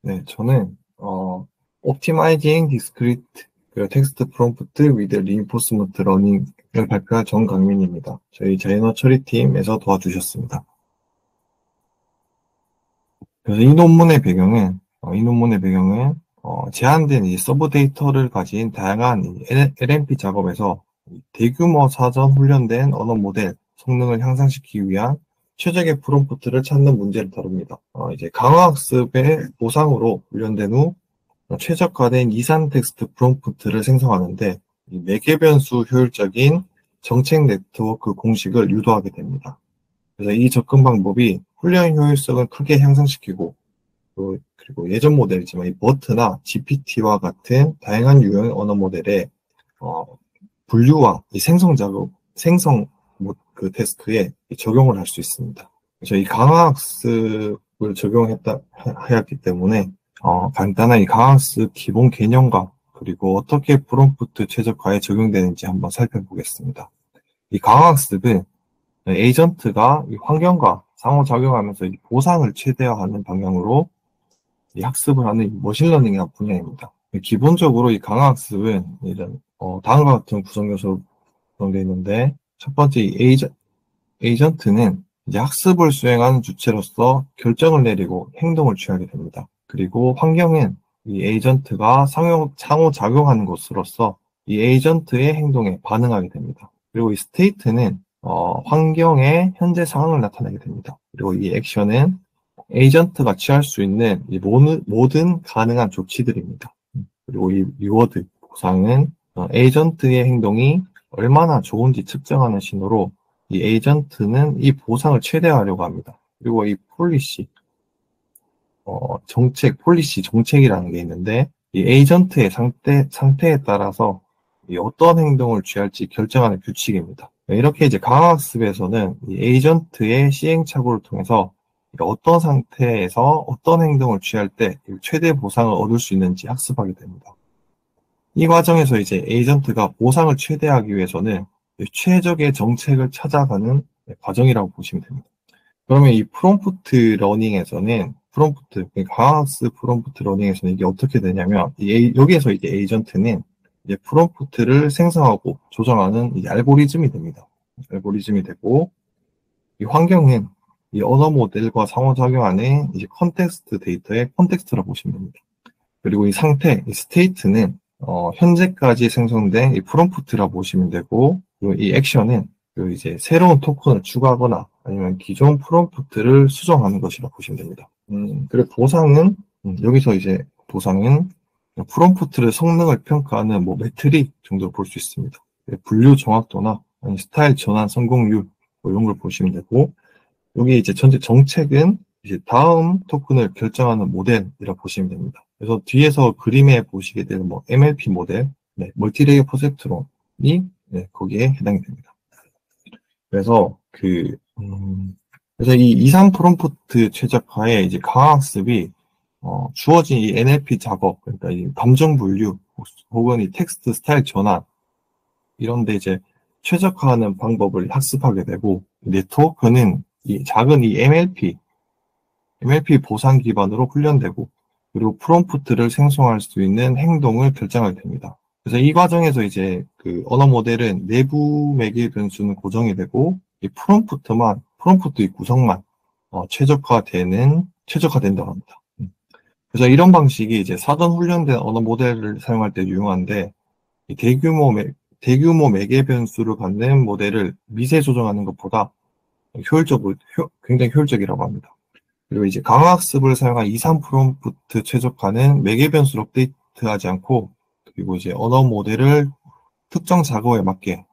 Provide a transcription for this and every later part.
네, 저는 Optimizing Discrete Text Prompt with Reinforcement Learning을 발표한 정강민입니다. 저희 자이너 처리팀에서 도와주셨습니다. 그래서 이 논문의 배경은 제한된 이 서브 데이터를 가진 다양한 이 LMP 작업에서 대규모 사전 훈련된 언어 모델 성능을 향상시키기 위한 최적의 프롬프트를 찾는 문제를 다룹니다. 이제 강화학습의 보상으로 훈련된 후 최적화된 이산 텍스트 프롬프트를 생성하는데 이 매개 변수 효율적인 정책 네트워크 공식을 유도하게 됩니다. 그래서 이 접근 방법이 훈련 효율성을 크게 향상시키고 그리고 예전 모델이지만 이 버트나 GPT와 같은 다양한 유형의 언어 모델의 분류와 이 그 태스크에 적용을 할 수 있습니다. 그래서 이 강화학습을 하였기 때문에 간단한 이 강학습 기본 개념과 그리고 어떻게 프롬프트 최적화에 적용되는지 한번 살펴보겠습니다. 이 강학습은 에이전트가 이 환경과 상호작용하면서 이 보상을 최대화하는 방향으로 이 학습을 하는 머신러닝이라는 분야입니다. 기본적으로 이 강학습은 이런 다음과 같은 구성 요소로 구성되어 있는데, 첫 번째 이 에이전트는 이제 학습을 수행하는 주체로서 결정을 내리고 행동을 취하게 됩니다. 그리고 환경은 이 에이전트가 상호작용하는 곳으로서 이 에이전트의 행동에 반응하게 됩니다. 그리고 이 스테이트는 환경의 현재 상황을 나타내게 됩니다. 그리고 이 액션은 에이전트가 취할 수 있는 이 모든 가능한 조치들입니다. 그리고 이 리워드, 보상은 에이전트의 행동이 얼마나 좋은지 측정하는 신호로 이 에이전트는 이 보상을 최대화하려고 합니다. 그리고 이 정책이라는 게 있는데, 이 에이전트의 상태에 따라서 어떤 행동을 취할지 결정하는 규칙입니다. 이렇게 이제 강학습에서는 이 에이전트의 시행착오를 통해서 어떤 상태에서 어떤 행동을 취할 때 최대 보상을 얻을 수 있는지 학습하게 됩니다. 이 과정에서 이제 에이전트가 보상을 최대화하기 위해서는 최적의 정책을 찾아가는 과정이라고 보시면 됩니다. 그러면 이 프롬프트 러닝에서는 강학습 프롬프트 러닝에서는 이게 어떻게 되냐면, 여기에서 이제 에이전트는 이제 프롬프트를 생성하고 조정하는 이제 알고리즘이 됩니다. 알고리즘이 되고, 이 환경은 이 언어 모델과 상호작용하는 이제 컨텍스트 데이터의 컨텍스트라고 보시면 됩니다. 그리고 이 스테이트는 현재까지 생성된 이 프롬프트라고 보시면 되고, 그리고 이 액션은 이제 새로운 토큰을 추가하거나 아니면 기존 프롬프트를 수정하는 것이라고 보시면 됩니다. 그리고 여기서 이제 보상은 프롬프트를 성능을 평가하는 매트릭 정도로 볼 수 있습니다. 분류 정확도나 아니면 스타일 전환 성공률 이런 걸 보시면 되고, 여기 이제 전체 정책은 이제 다음 토큰을 결정하는 모델이라고 보시면 됩니다. 그래서 뒤에서 그림에 보시게 되는 MLP 모델, 멀티레이어 퍼셉트론이 거기에 해당이 됩니다. 그래서 이 이상 프롬프트 최적화에 이제 강학습이 주어진 이 NLP 작업, 그러니까 이 감정 분류 혹은 이 텍스트 스타일 전환 이런데 이제 최적화하는 방법을 학습하게 되고, 네트워크는 이 작은 이 MLP 보상 기반으로 훈련되고, 그리고 프롬프트를 생성할 수 있는 행동을 결정하게 됩니다. 그래서 이 과정에서 이제 그 언어 모델은 내부 매개 변수는 고정이 되고, 이 프롬프트 이 구성만 최적화된다고 합니다. 그래서 이런 방식이 이제 사전 훈련된 언어 모델을 사용할 때 유용한데, 이 대규모 매개 변수를 갖는 모델을 미세 조정하는 것보다 굉장히 효율적이라고 합니다. 그리고 이제 강화학습을 사용한 이산 프롬프트 최적화는 매개 변수를 업데이트하지 않고, 그리고 이제 언어 모델을 특정 작업에 맞게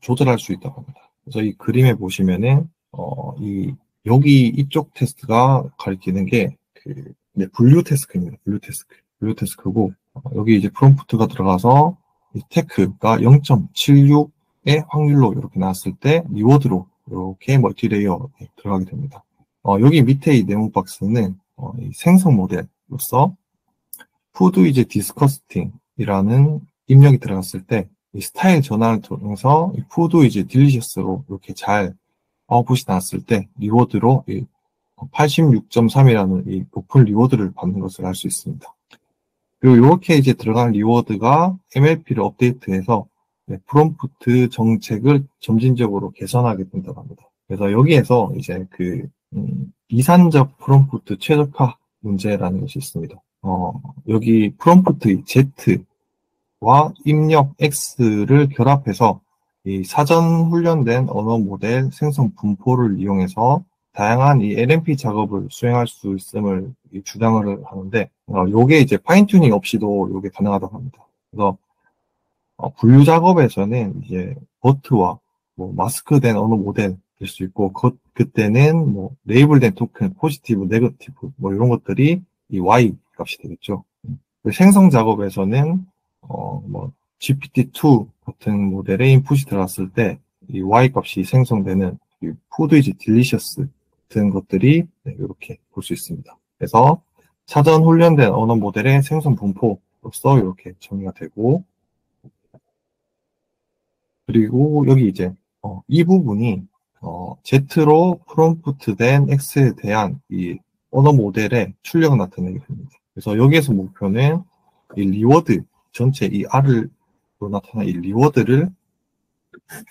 조절할 수 있다고 합니다. 그래서 이 그림에 보시면은 여기 이쪽 테스트가 가리키는 게 분류 태스크입니다. 분류 태스크고, 여기 이제 프롬프트가 들어가서 이 테크가 0.76의 확률로 이렇게 나왔을 때 리워드로 이렇게 멀티레이어에 들어가게 됩니다. 여기 밑에 이 네모 박스는 이 생성 모델로서 food is disgusting이라는 입력이 들어갔을 때 이 스타일 전환을 통해서 food is delicious로 이렇게 잘 아웃풋이 나왔을 때 리워드로 86.3이라는 이 높은 리워드를 받는 것을 알 수 있습니다. 그리고 이렇게 이제 들어간 리워드가 MLP를 업데이트해서 프롬프트 정책을 점진적으로 개선하게 된다고 합니다. 그래서 여기에서 이제 이산적 프롬프트 최적화 문제라는 것이 있습니다. 여기 프롬프트 Z와 입력 X를 결합해서 이 사전 훈련된 언어 모델 생성 분포를 이용해서 다양한 이 LMP 작업을 수행할 수 있음을 주장을 하는데, 요게 이제 파인 튜닝 없이도 요게 가능하다고 합니다. 그래서 분류 작업에서는 이제 버트와 뭐 마스크된 언어 모델 될 수 있고, 그때는 뭐 레이블된 토큰, 포지티브, 네거티브 뭐 이런 것들이 이 Y 값이 되겠죠. 생성 작업에서는 뭐 GPT-2 같은 모델의 인풋이 들어갔을 때 이 Y 값이 생성되는 이 푸드 이즈 딜리셔스 같은 것들이 이렇게 볼 수 있습니다. 그래서 사전 훈련된 언어 모델의 생성 분포로서 이렇게 정의가 되고, 그리고 여기 이제 이 부분이 Z로 프롬프트된 X에 대한 이 언어 모델의 출력을 나타내게 됩니다. 그래서 여기에서 목표는 이 리워드 전체 이 R로 나타난 이 리워드를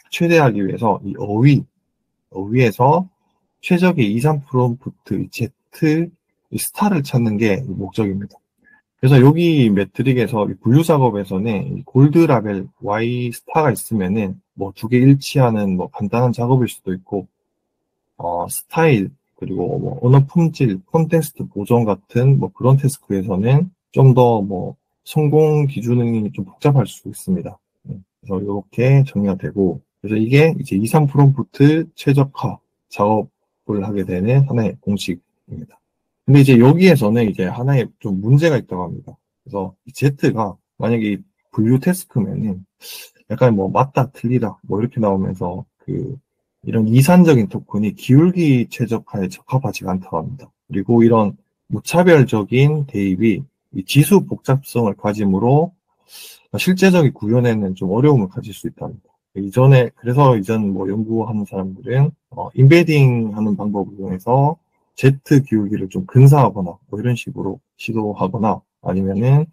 최대하기 위해서 이 어휘에서 최적의 이산 프롬프트 Z 이 스타를 찾는 게 목적입니다. 그래서 여기 매트릭에서 분류 작업에서는 골드 라벨 Y 스타가 있으면은 뭐 두 개 일치하는 뭐 간단한 작업일 수도 있고, 스타일 그리고 뭐 언어 품질, 콘텍스트 보정 같은 뭐 그런 태스크에서는 좀 더 뭐 성공 기준이 좀 복잡할 수 있습니다. 그래서 이렇게 정리가 되고, 그래서 이게 이제 2, 3 프롬프트 최적화 작업을 하게 되는 하나의 공식입니다. 근데 이제 여기에서는 이제 하나의 좀 문제가 있다고 합니다. 그래서 이 Z가 만약에 이 분류 태스크면은 약간 뭐 맞다, 틀리다, 뭐 이렇게 나오면서 이런 이산적인 토큰이 기울기 최적화에 적합하지가 않다고 합니다. 그리고 이런 무차별적인 대입이 이 지수 복잡성을 가짐으로 실제적인 구현에는 좀 어려움을 가질 수 있답니다. 그래서 이전 뭐 연구하는 사람들은 인베딩 하는 방법을 이용해서 Z 기울기를 좀 근사하거나 뭐 이런 식으로 시도하거나, 아니면은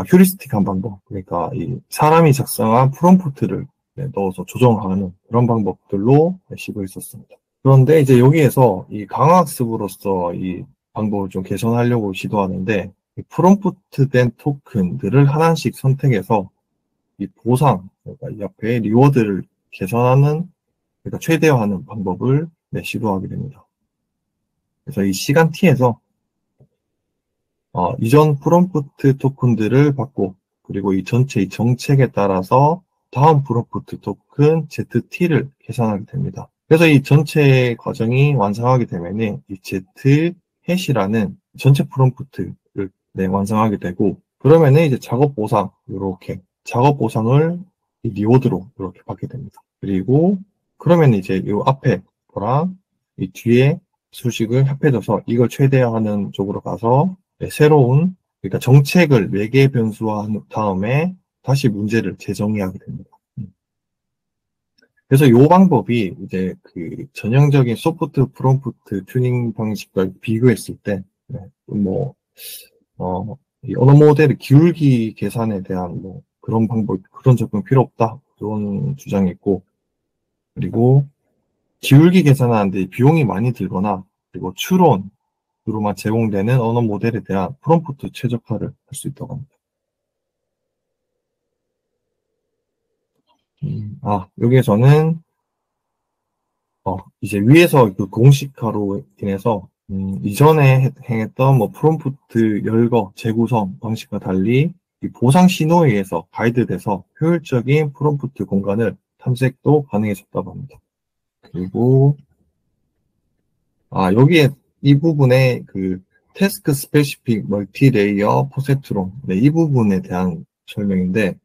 휴리스틱한 방법, 그러니까 이 사람이 작성한 프롬프트를 넣어서 조정하는 그런 방법들로 시도했었습니다. 그런데 이제 여기에서 이 강화학습으로서 이 방법을 좀 개선하려고 시도하는데, 이 프롬프트된 토큰들을 하나씩 선택해서 이 보상, 그러니까 이 앞에 리워드를 개선하는, 그러니까 최대화하는 방법을 시도하게 됩니다. 그래서 이 시간 t에서 이전 프롬프트 토큰들을 받고, 그리고 이 전체 이 정책에 따라서 다음 프롬프트 토큰 ZT를 계산하게 됩니다. 그래서 이 전체 과정이 완성하게 되면은 이 Z 해시라는 전체 프롬프트를 완성하게 되고, 그러면은 이제 작업 보상, 이렇게 작업 보상을 이 리워드로 이렇게 받게 됩니다. 그리고 그러면 이제 이 앞에 거랑 이 뒤에 수식을 합해져서 이걸 최대화하는 쪽으로 가서 새로운, 그러니까 정책을 4개 변수화한 다음에 다시 문제를 재정의하게 됩니다. 그래서 이 방법이 이제 전형적인 소프트 프롬프트 튜닝 방식과 비교했을 때, 이 언어 모델의 기울기 계산에 대한 뭐 그런 방법, 그런 접근 필요 없다, 그런 주장이 있고, 그리고 기울기 계산하는데 비용이 많이 들거나, 그리고 추론으로만 제공되는 언어 모델에 대한 프롬프트 최적화를 할 수 있다고 합니다. 여기에서는 이제 위에서 그 공식화로 인해서 이전에 행했던 뭐 프롬프트 열거, 재구성 방식과 달리 이 보상 신호에 의해서 가이드돼서 효율적인 프롬프트 공간을 탐색도 가능해졌다고 합니다. 그리고 여기에 이 부분에 태스크 스페시픽 멀티 레이어 포세트론, 이 부분에 대한 설명인데,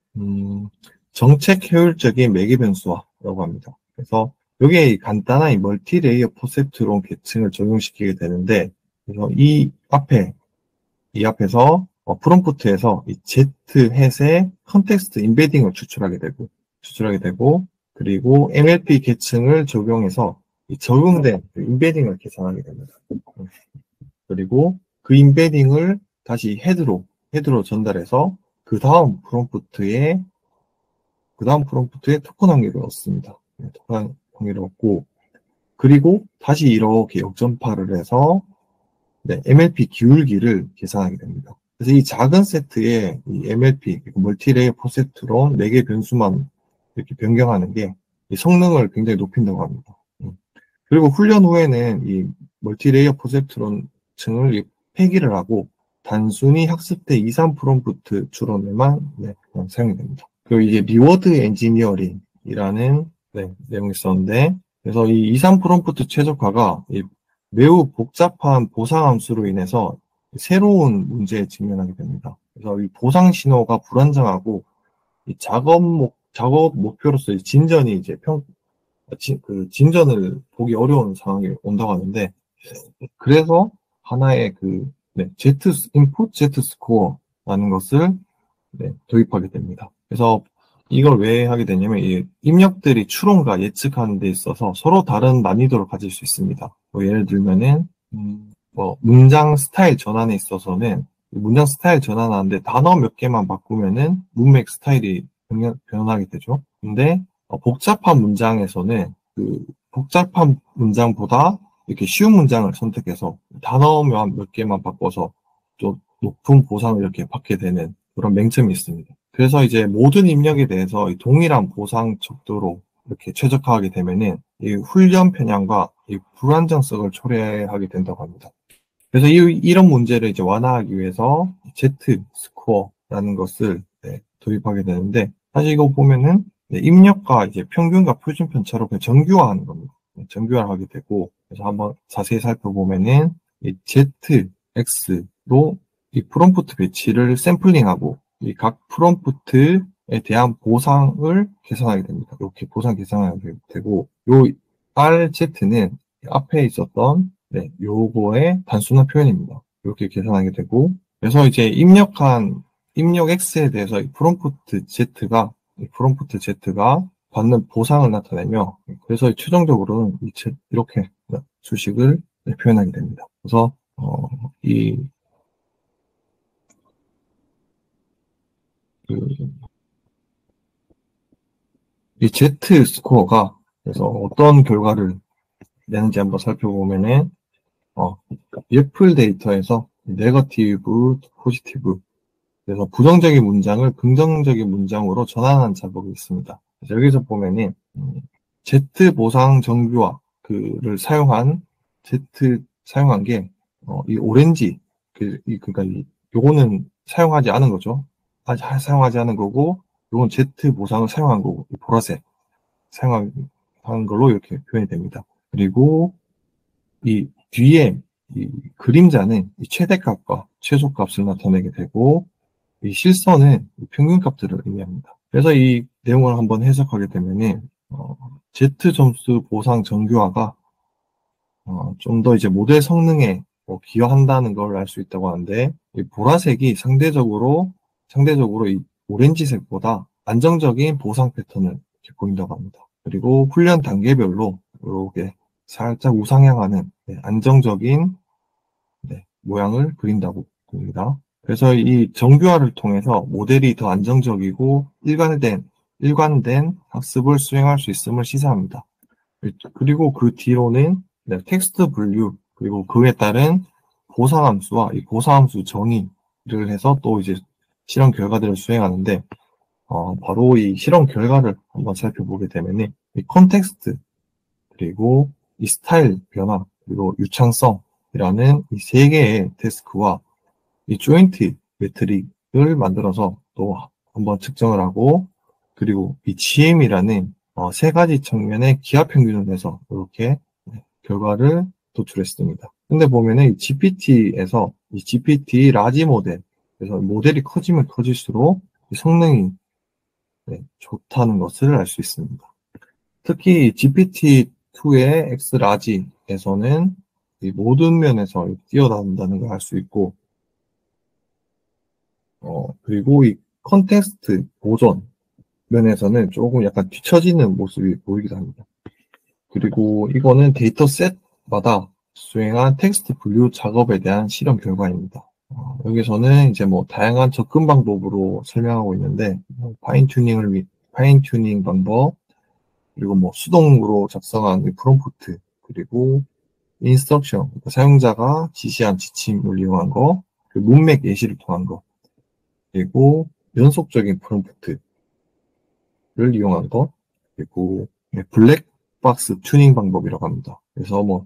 정책 효율적인 매개 변수화라고 합니다. 그래서 여기에 간단한 이 멀티 레이어 포세트론 계층을 적용시키게 되는데, 그래서 이 앞에서 프롬프트에서 이 Z 햇의 컨텍스트 인베딩을 추출하게 되고, 그리고 MLP 계층을 적용해서 이 적용된 임베딩을 계산하게 됩니다. 그리고 그 임베딩을 다시 헤드로 전달해서 그 다음 프롬프트에 토큰 한개를 얻습니다. 토큰 한개를 얻고, 그리고 다시 이렇게 역전파를 해서 MLP 기울기를 계산하게 됩니다. 그래서 이 작은 세트에 이 MLP, 멀티레이어 포세트론 4개 변수만 이렇게 변경하는 게 이 성능을 굉장히 높인다고 합니다. 그리고 훈련 후에는 이 멀티레이어 포세트론 층을 폐기를 하고 단순히 학습대 2, 3 프롬프트 추론에만 그냥 사용이 됩니다. 그리고 이게 리워드 엔지니어링이라는 내용이 있었는데, 그래서 이 2, 3 프롬프트 최적화가 매우 복잡한 보상 함수로 인해서 새로운 문제에 직면하게 됩니다. 그래서 이 보상 신호가 불안정하고 이 작업 목표로서 진전이 이제 진전을 보기 어려운 상황이 온다고 하는데, 그래서 하나의 인풋 Z 스코어라는 것을 도입하게 됩니다. 그래서 이걸 왜 하게 되냐면, 이 입력들이 추론과 예측하는 데 있어서 서로 다른 난이도를 가질 수 있습니다. 뭐 예를 들면은, 문장 스타일 전환에 있어서는 문장 스타일 전환하는데 단어 몇 개만 바꾸면은 문맥 스타일이 변하게 되죠. 근데 복잡한 문장에서는 그 복잡한 문장보다 이렇게 쉬운 문장을 선택해서 단어만 몇 개만 바꿔서 좀 높은 보상을 이렇게 받게 되는 그런 맹점이 있습니다. 그래서 이제 모든 입력에 대해서 동일한 보상 척도로 이렇게 최적화하게 되면은 이 훈련 편향과 이 불안정성을 초래하게 된다고 합니다. 그래서 이런 문제를 이제 완화하기 위해서 Z 스코어라는 것을 도입하게 되는데, 사실 이거 보면은 입력과 이제 평균과 표준 편차로 그냥 정규화하는 겁니다. 정규화를 하게 되고, 그래서 한번 자세히 살펴보면은 이 ZX로 이 프롬프트 배치를 샘플링하고 이 각 프롬프트에 대한 보상을 계산하게 됩니다. 이렇게 보상 계산하게 되고, 요 RZ는 앞에 있었던 요거의 단순한 표현입니다. 이렇게 계산하게 되고, 그래서 이제 입력 X에 대해서 이 프롬프트 Z가 받는 보상을 나타내며, 그래서 최종적으로는 이렇게 수식을 표현하게 됩니다. 그래서 이 Z 스코어가 그래서 어떤 결과를 내는지 한번 살펴보면은, 예풀 데이터에서 네거티브, 포지티브, 그래서 부정적인 문장을 긍정적인 문장으로 전환한 작업이 있습니다. 그래서 여기서 보면은 Z 보상 정규화 를 사용한 게 이 오렌지 그러니까 요거는 사용하지 않은 거죠. 아직 사용하지 않은 거고, 요건 Z 보상을 사용한 거고, 이 보라색 사용한 걸로 이렇게 표현이 됩니다. 그리고 이 뒤에 이 그림자는 이 최대값과 최소값을 나타내게 되고, 이 실선은 평균값들을 의미합니다. 그래서 이 내용을 한번 해석하게 되면은 Z 점수 보상 정규화가 좀 더 이제 모델 성능에 기여한다는 걸 알 수 있다고 하는데, 이 보라색이 상대적으로 이 오렌지색보다 안정적인 보상 패턴을 이렇게 보인다고 합니다. 그리고 훈련 단계별로 이렇게 살짝 우상향하는 안정적인 모양을 그린다고 봅니다. 그래서 이 정규화를 통해서 모델이 더 안정적이고 일관된 학습을 수행할 수 있음을 시사합니다. 그리고 그 뒤로는 텍스트 분류, 그리고 그에 따른 보상함수와 이 보상함수 정의를 해서 또 이제 실험 결과들을 수행하는데, 바로 이 실험 결과를 한번 살펴보게 되면은 이 컨텍스트, 그리고 이 스타일 변화, 그리고 유창성이라는 이 세 개의 태스크와 이 조인트 매트릭을 만들어서 또 한번 측정을 하고, 그리고 이 GM이라는 세 가지 측면의 기하 평균을 내서 이렇게 결과를 도출했습니다. 근데 보면은 이 GPT에서 이 GPT 라지 모델, 그래서 모델이 커지면 커질수록 성능이 좋다는 것을 알 수 있습니다. 특히 GPT-2의 X 라지에서는 이 모든 면에서 뛰어난다는 걸 알 수 있고, 그리고 이 컨텍스트 보존 면에서는 조금 약간 뒤처지는 모습이 보이기도 합니다. 그리고 이거는 데이터셋마다 수행한 텍스트 분류 작업에 대한 실험 결과입니다. 여기서는 이제 뭐 다양한 접근 방법으로 설명하고 있는데, 파인 튜닝 방법, 그리고 뭐 수동으로 작성한 프롬프트, 그리고 인스트럭션, 그러니까 사용자가 지시한 지침을 이용한 거, 그 문맥 예시를 통한 거, 그리고 연속적인 프롬프트를 이용한 거, 그리고 블랙박스 튜닝 방법이라고 합니다. 그래서 뭐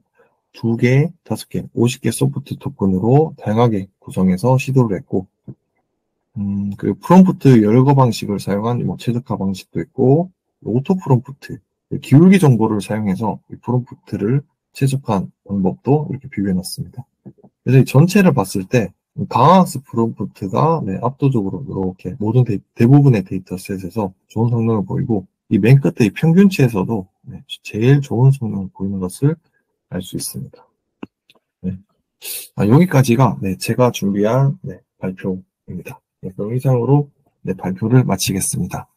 2개, 5개, 50개 소프트 토큰으로 다양하게 구성해서 시도를 했고, 그 프롬프트 열거 방식을 사용한 뭐 최적화 방식도 있고, 오토 프롬프트, 기울기 정보를 사용해서 이 프롬프트를 최적화한 방법도 이렇게 비교해놨습니다. 그래서 이 전체를 봤을 때 강화학습 프롬프트가 압도적으로 이렇게 모든 대부분의 데이터셋에서 좋은 성능을 보이고, 이 맨 끝에 이 평균치에서도 제일 좋은 성능을 보이는 것을 알 수 있습니다. 네. 여기까지가 제가 준비한 발표입니다. 그럼 이상으로 발표를 마치겠습니다.